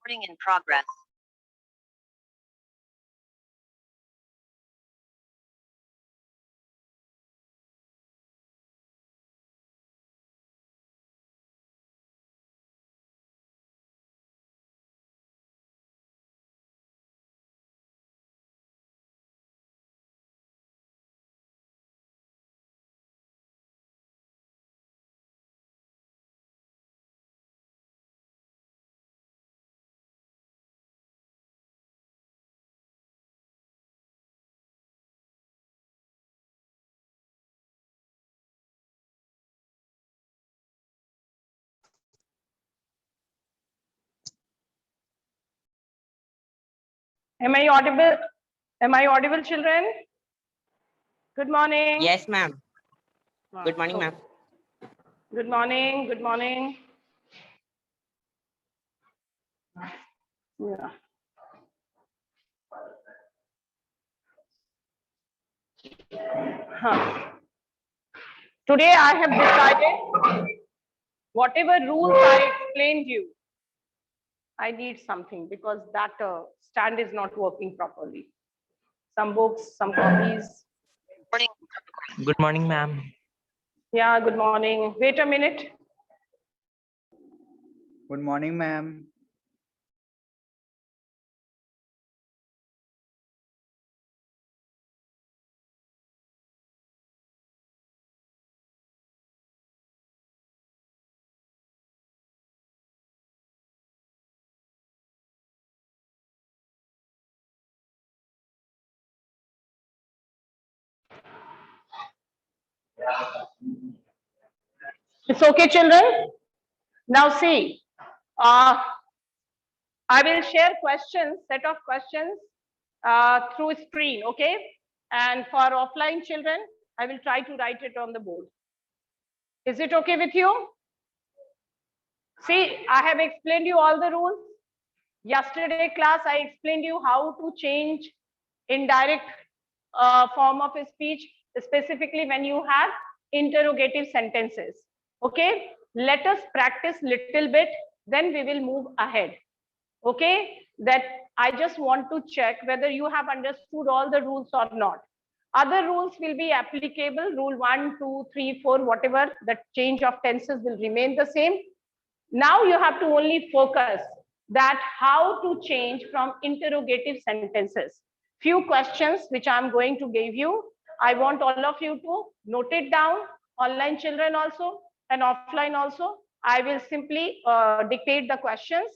Recording in progress. Am I audible? Am I audible, children? Good morning. Yes, ma'am. Good morning, ma'am. Good morning. Good morning. Yeah. Today I have decided whatever rules I explained you, I need something because that stand is not working properly. Some books, some copies. Recording. Good morning, ma'am. Yeah, good morning. Wait a minute. Good morning, ma'am. It's okay, children. Now see, I will share questions, set of questions through screen, okay? And for offline children, I will try to write it on the board. Is it okay with you? See, I have explained you all the rules. Yesterday class, I explained you how to change indirect form of a speech, specifically when you have interrogative sentences. Okay, let us practice little bit, then we will move ahead. Okay, that I just want to check whether you have understood all the rules or not. Other rules will be applicable, rule 1, 2, 3, 4, whatever, the change of tenses will remain the same. Now you have to only focus that how to change from interrogative sentences. Few questions which I'm going to give you. I want all of you to note it down, online children also and offline also. I will simply dictate the questions.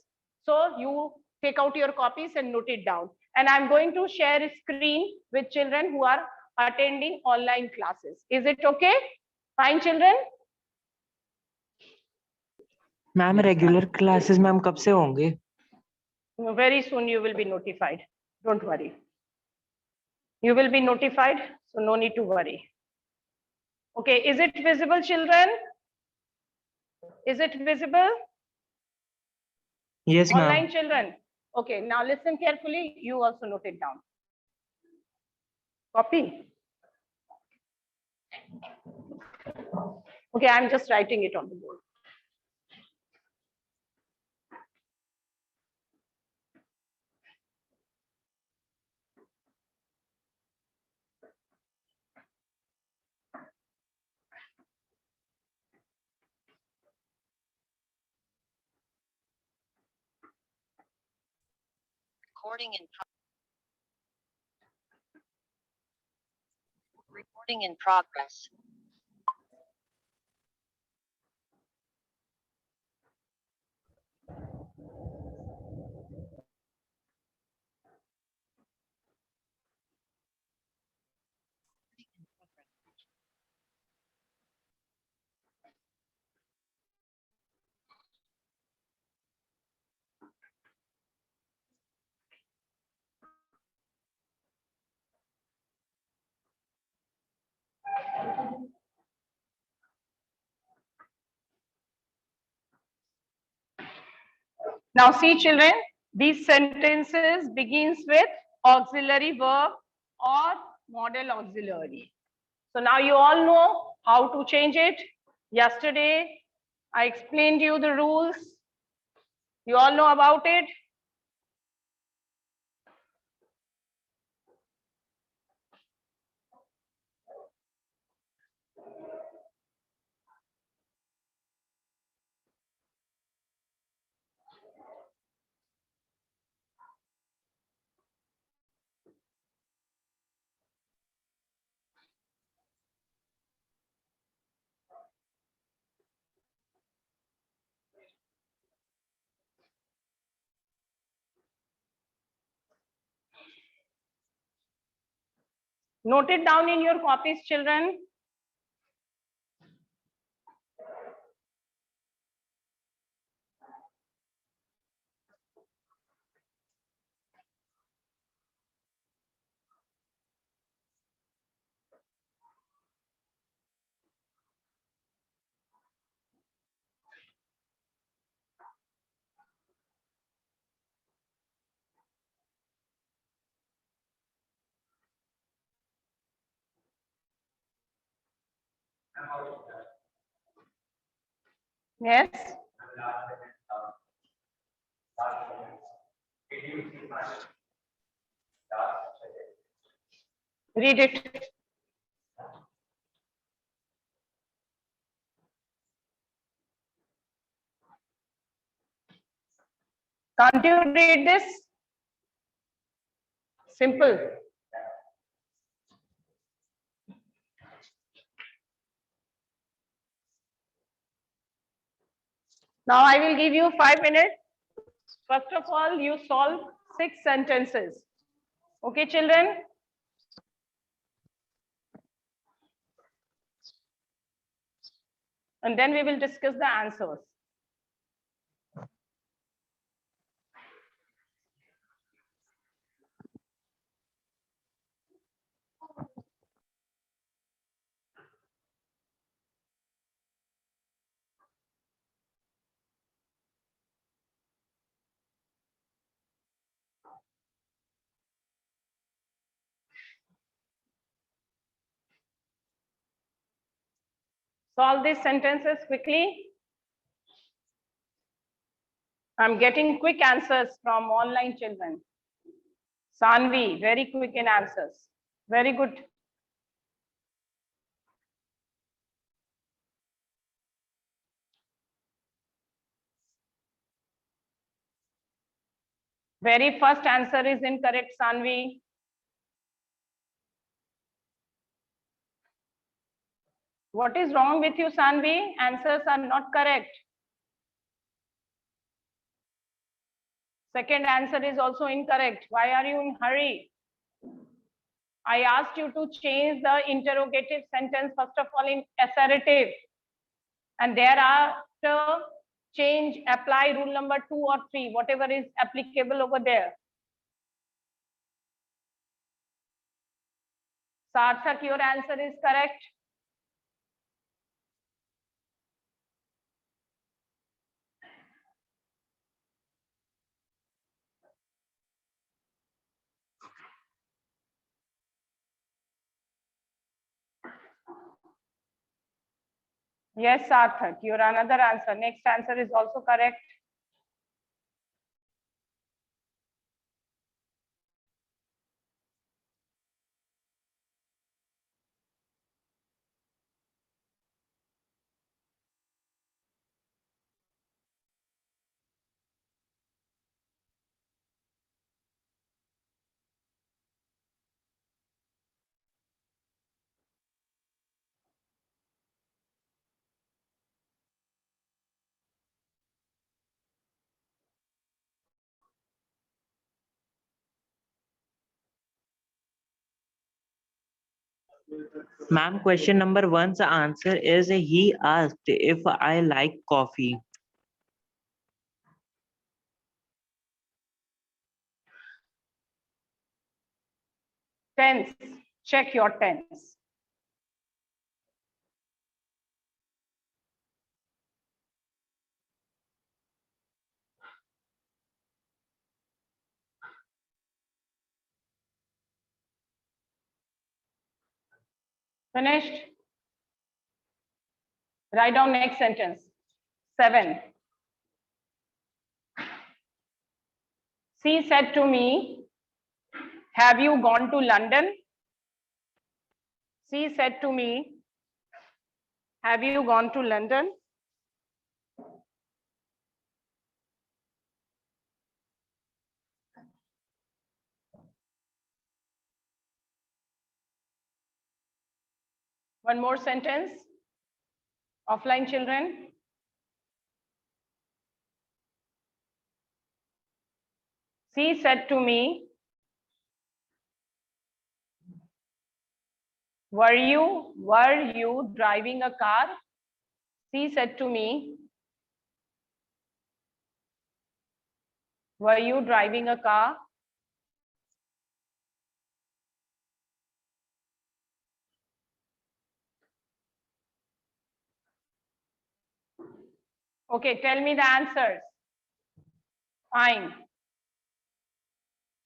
So you take out your copies and note it down. And I'm going to share a screen with children who are attending online classes. Is it okay? Fine, children? Ma'am regular classes ma'am कब से होंगे? Very soon you will be notified. Don't worry. You will be notified, so no need to worry. Okay, is it visible, children? Is it visible? Yes, ma'am. Online children. Okay, now listen carefully. You also note it down. Copy. Okay, I'm just writing it on the board. Recording in progress. Recording in progress. Now see children, these sentences begins with auxiliary verb or model auxiliary. So now you all know how to change it. Yesterday, I explained you the rules. You all know about it. Note it down in your copies, children. Yes. Read it. Can't you read this? Simple. Now I will give you 5 minutes. First of all, you solve 6 sentences. Okay, children? And then we will discuss the answers. Solve these sentences quickly. I'm getting quick answers from online children. Sanvi, very quick in answers. Very good. Very first answer is incorrect, Sanvi. What is wrong with you, Sanvi? Answers are not correct. Second answer is also incorrect. Why are you in hurry? I asked you to change the interrogative sentence first of all in assertive, and thereafter change, apply rule number 2 or 3, whatever is applicable over there. Sarthak, your answer is correct. Yes, Sarthak, your another answer. Next answer is also correct. Ma'am, question number one's answer is he asked if I like coffee. Tense. Check your tense. Finished? Write down next sentence. 7. She said to me, have you gone to London? She said to me, have you gone to London? One more sentence. Offline children. She said to me, were you driving a car? She said to me, were you driving a car? Okay, tell me the answers. Fine.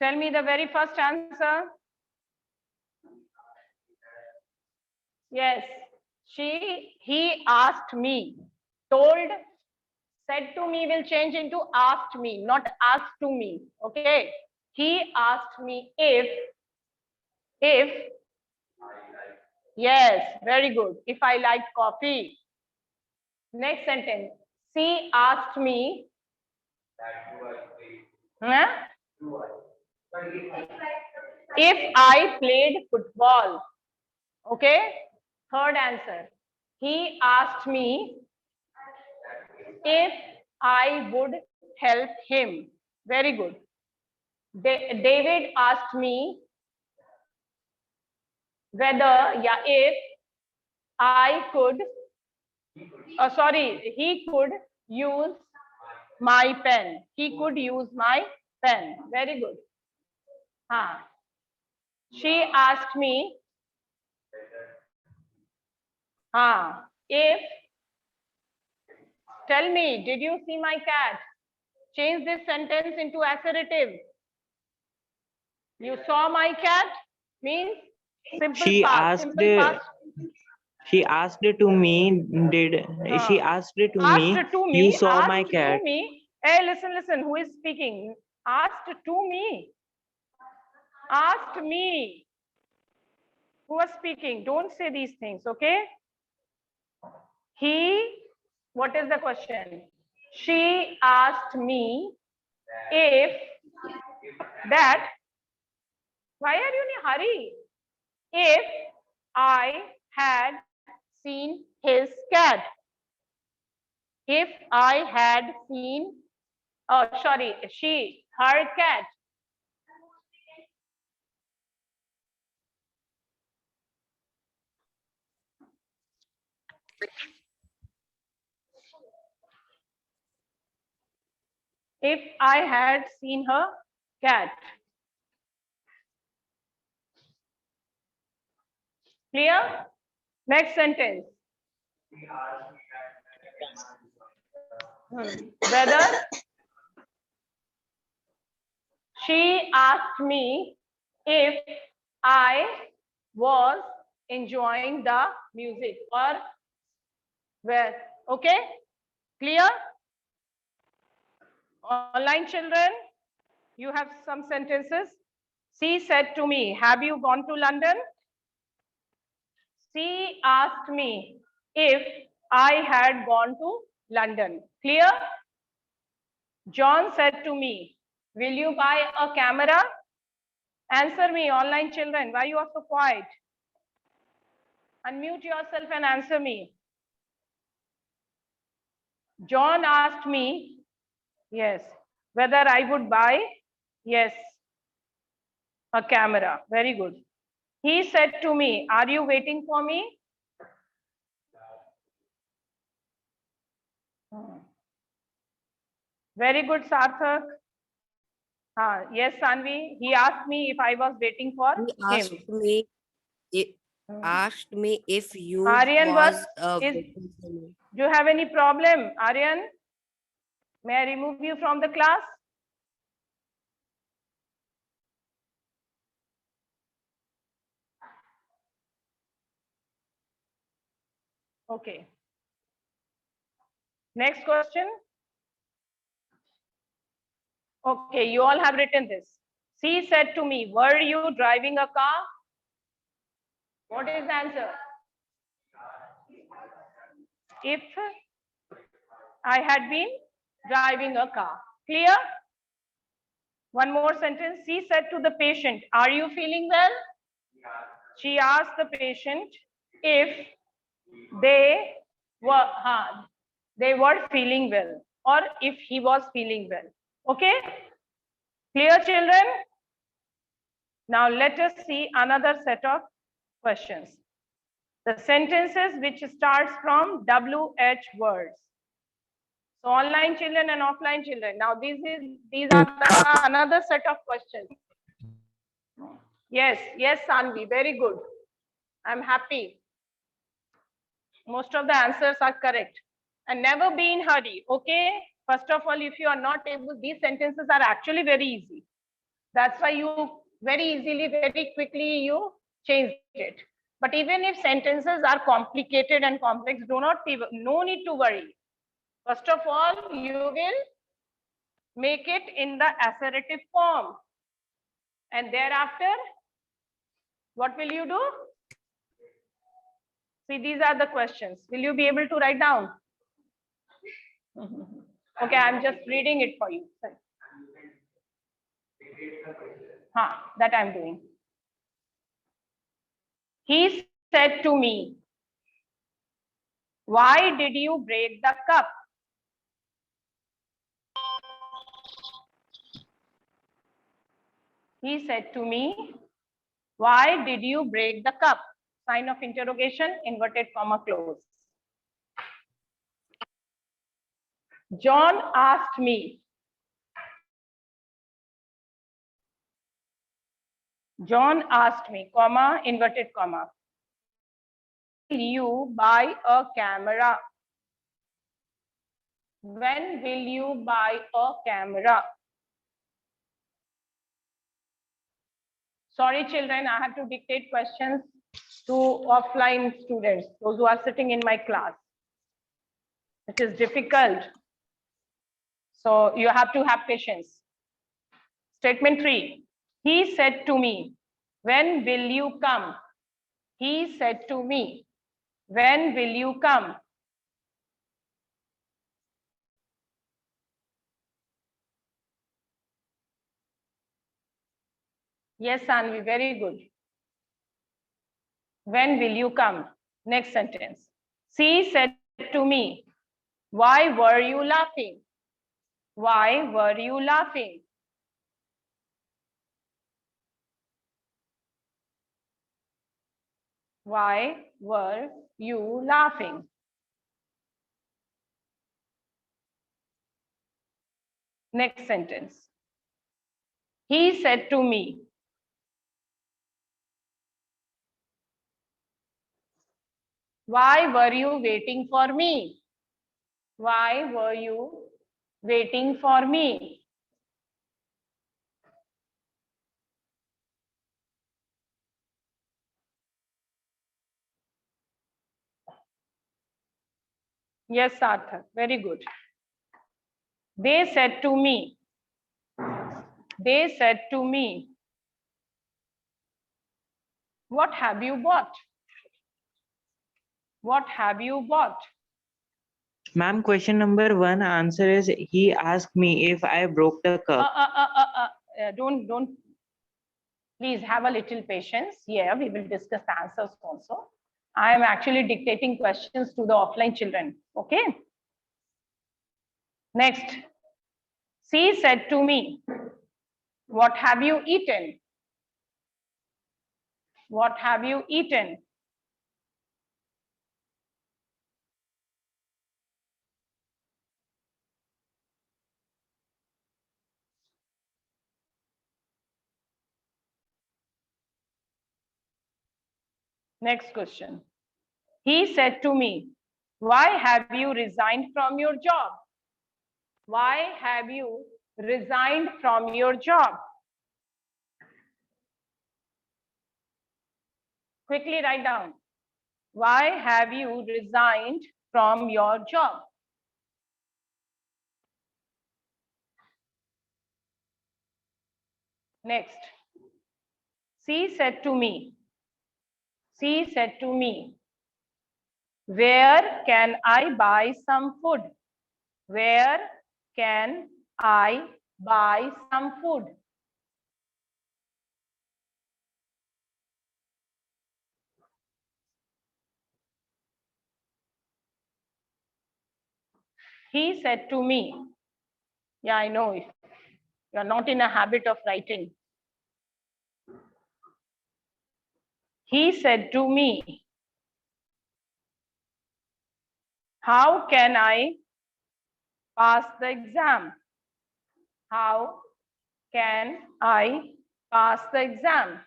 Tell me the very first answer. Yes, he asked me. Told, said to me will change into asked me, not asked to me. Okay. He asked me if, yes, very good. If I like coffee. Next sentence. She asked me. Huh? If I played football. Okay. Third answer. He asked me if I would help him. Very good. David asked me whether, if I could, he could use my pen. He could use my pen. Very good. She asked me, if, tell me, did you see my cat? Change this sentence into assertive. You saw my cat means simple She past. asked. Simple past. She asked to me. She asked to me? You saw my cat. To me. Hey, listen. Who is speaking? Asked to me. Asked me. Who was speaking? Don't say these things, okay? What is the question? She asked me if that. Why are you in a hurry? If I had seen his cat. If I had seen, her cat. If I had seen her cat. Clear? Next sentence. Whether she asked me if I was enjoying the music or where. Okay? Clear? Online children, you have some sentences. She said to me, have you gone to London? She asked me if I had gone to London. Clear? John said to me, will you buy a camera? Answer me, online children. Why you are so quiet? Unmute yourself and answer me. John asked me, yes, whether I would buy, yes, a camera. Very good. He said to me, are you waiting for me? Very good, Sarthak. Yes, Sanvi. He asked me if I was waiting for He him. asked me if you Aryan was do you have any problem, Aryan? May I remove you from the class? Okay. Next question. Okay, you all have written this. She said to me, were you driving a car? What is the answer? If I had been driving a car. Clear? One more sentence. She said to the patient, are you feeling well? She asked the patient if they were feeling well, or if he was feeling well. Okay? Clear, children? Now let us see another set of questions. The sentences which starts from WH words. So online children and offline children. Now these are another set of questions. Yes, Sanvi, very good. I'm happy. Most of the answers are correct. And never be in hurry, okay? First of all, if you are not able, these sentences are actually very easy. That's why you very easily, very quickly you change it. But even if sentences are complicated and complex, no need to worry. First of all, you will make it in the assertive form. And thereafter, what will you do? See, these are the questions. Will you be able to write down? Okay, I'm just reading it for you. That I'm doing. He said to me, why did you break the cup? He said to me, why did you break the cup? Sign of interrogation, inverted comma, close. John asked me. John asked me, comma, inverted comma. Will you buy a camera? When will you buy a camera? Sorry, children, I have to dictate questions to offline students, those who are sitting in my class. It is difficult. So you have to have patience. Statement 3. He said to me, when will you come? He said to me, when will you come? Yes, Anvi, very good. When will you come? Next sentence. She said to me, why were you laughing? Why were you laughing? Why were you laughing? Next sentence. He said to me, why were you waiting for me? Why were you waiting for me? Yes, Sarthak, very good. They said to me, what have you bought? What have you bought? Ma'am, question number 1 answer is he asked me if I broke the cup. Don't. Please have a little patience. Yeah, we will discuss the answers also. I am actually dictating questions to the offline children. Okay. Next. She said to me, what have you eaten? What have you eaten? Next question. He said to me, why have you resigned from your job? Why have you resigned from your job? Quickly write down. Why have you resigned from your job? Next. She said to me, where can I buy some food? Where can I buy some food? He said to me, yeah, I know you're not in a habit of writing. He said to me, how can I pass the exam? How can I pass the exam?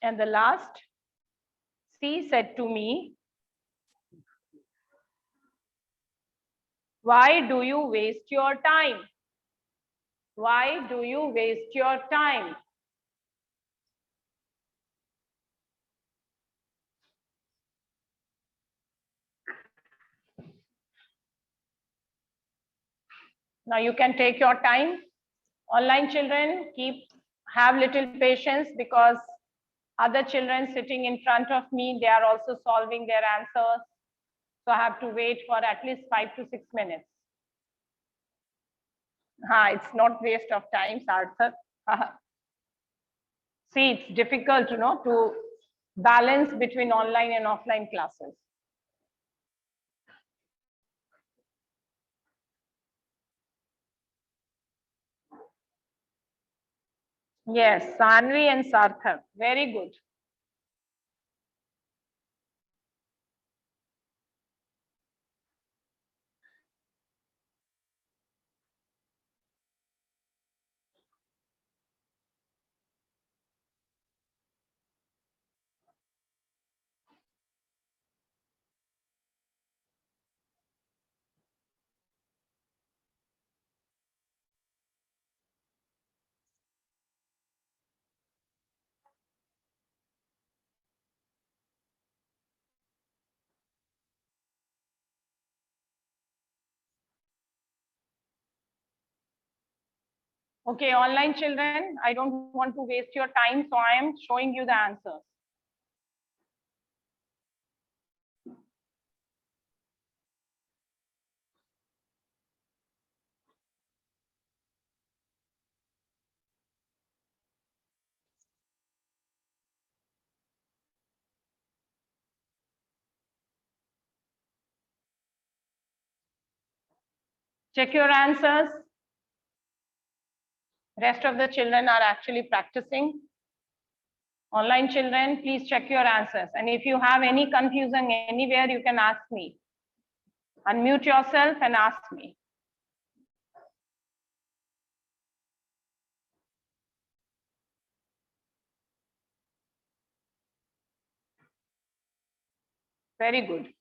And the last, she said to me, why do you waste your time? Why do you waste your time? Now you can take your time. Online children, have little patience, because other children sitting in front of me, they are also solving their answers. So I have to wait for at least 5 to 6 minutes. It's not waste of time, Sarthak. See, it's difficult, to balance between online and offline classes. Yes, Sanvi and Sarthak, very good. Okay, online children, I don't want to waste your time, so I am showing you the answers. Check your answers. Rest of the children are actually practicing. Online children, please check your answers. And if you have any confusion anywhere, you can ask me. Unmute yourself and ask me. Very good.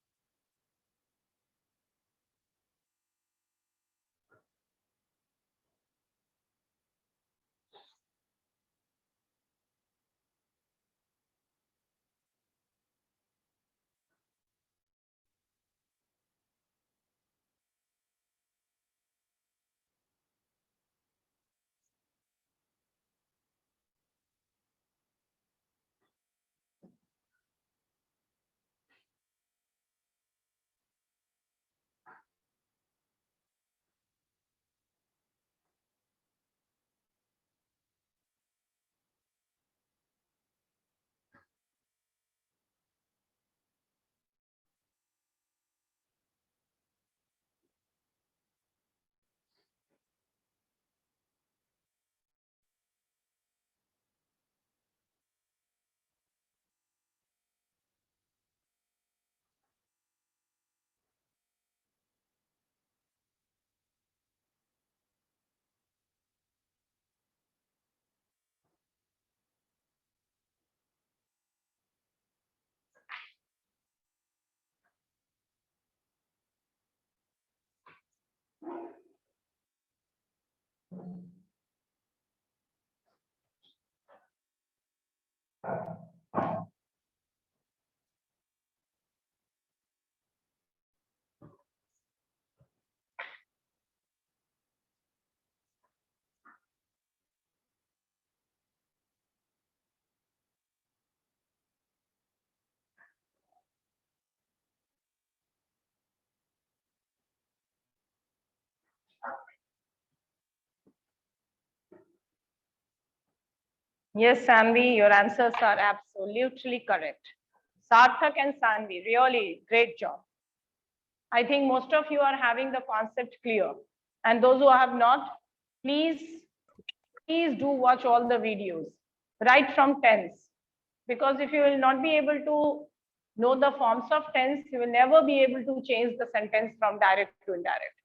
Yes, Sanvi, your answers are absolutely correct. Sarthak and Sanvi, really great job. I think most of you are having the concept clear. And those who have not, please do watch all the videos, right from tense. Because if you will not be able to know the forms of tense, you will never be able to change the sentence from direct to indirect.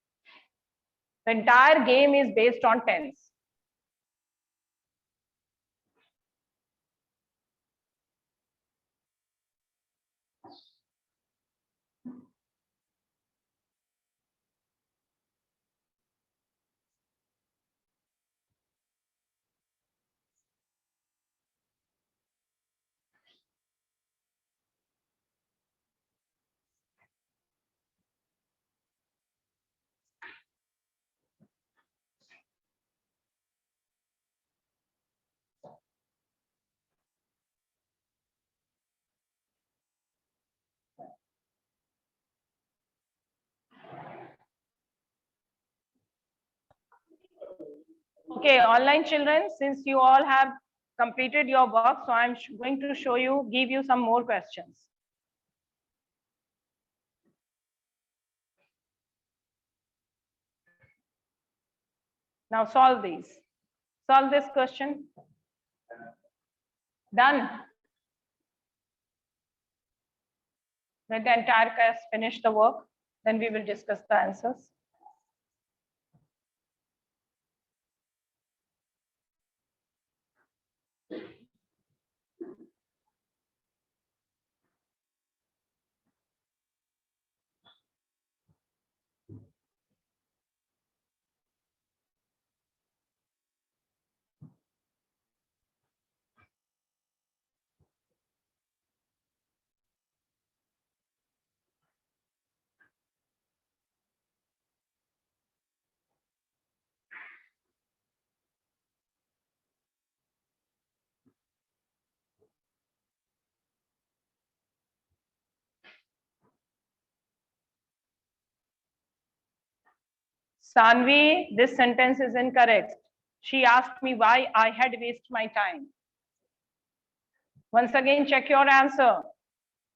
The entire game is based on tense. Okay, online children, since you all have completed your work, so I'm going to give you some more questions. Now solve these. Solve this question. Done. Let the entire class finish the work, then we will discuss the answers. Sanvi, this sentence is incorrect. She asked me why I had wasted my time. Once again, check your answer.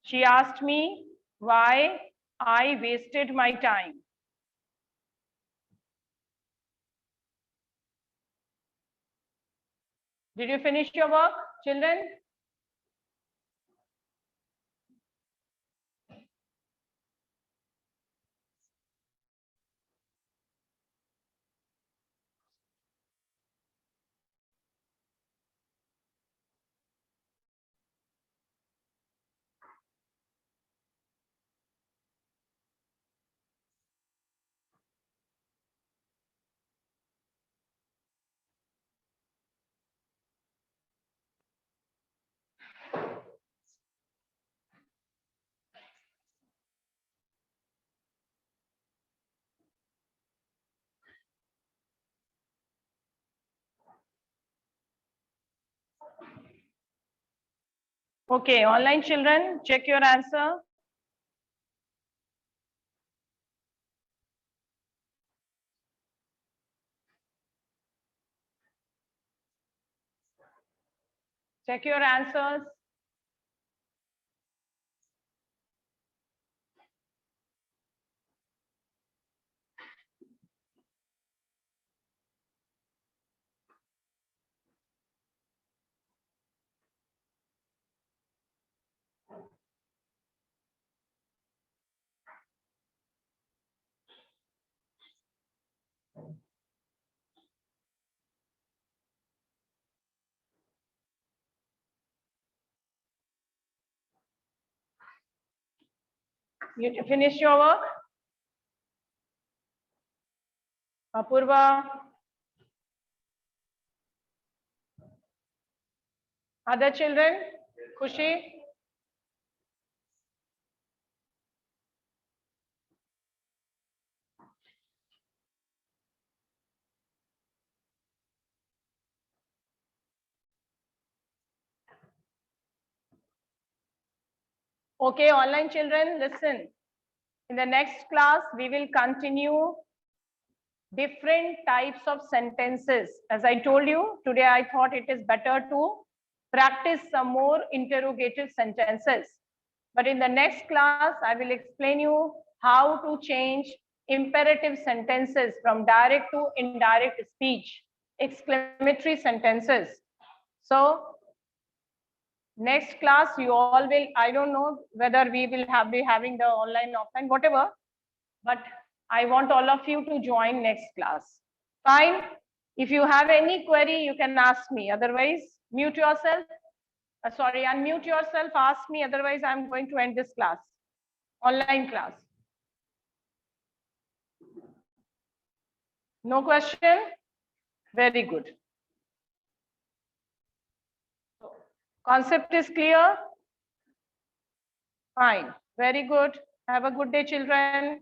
She asked me why I wasted my time. Did you finish your work, children? Okay, online children, check your answer. Check your answers. You finished your work? Apurva. Other children? Khushi? Okay, online children, listen. In the next class, we will continue different types of sentences. As I told you, today I thought it is better to practice some more interrogative sentences. But in the next class, I will explain you how to change imperative sentences from direct to indirect speech, exclamatory sentences. So next class, you all will, I don't know whether we will be having the online, offline, whatever, but I want all of you to join next class. Fine. If you have any query, you can ask me. Otherwise, mute yourself. Sorry, unmute yourself, ask me. Otherwise, I'm going to end this class, online class. No question? Very good. Concept is clear? Fine. Very good. Have a good day, children.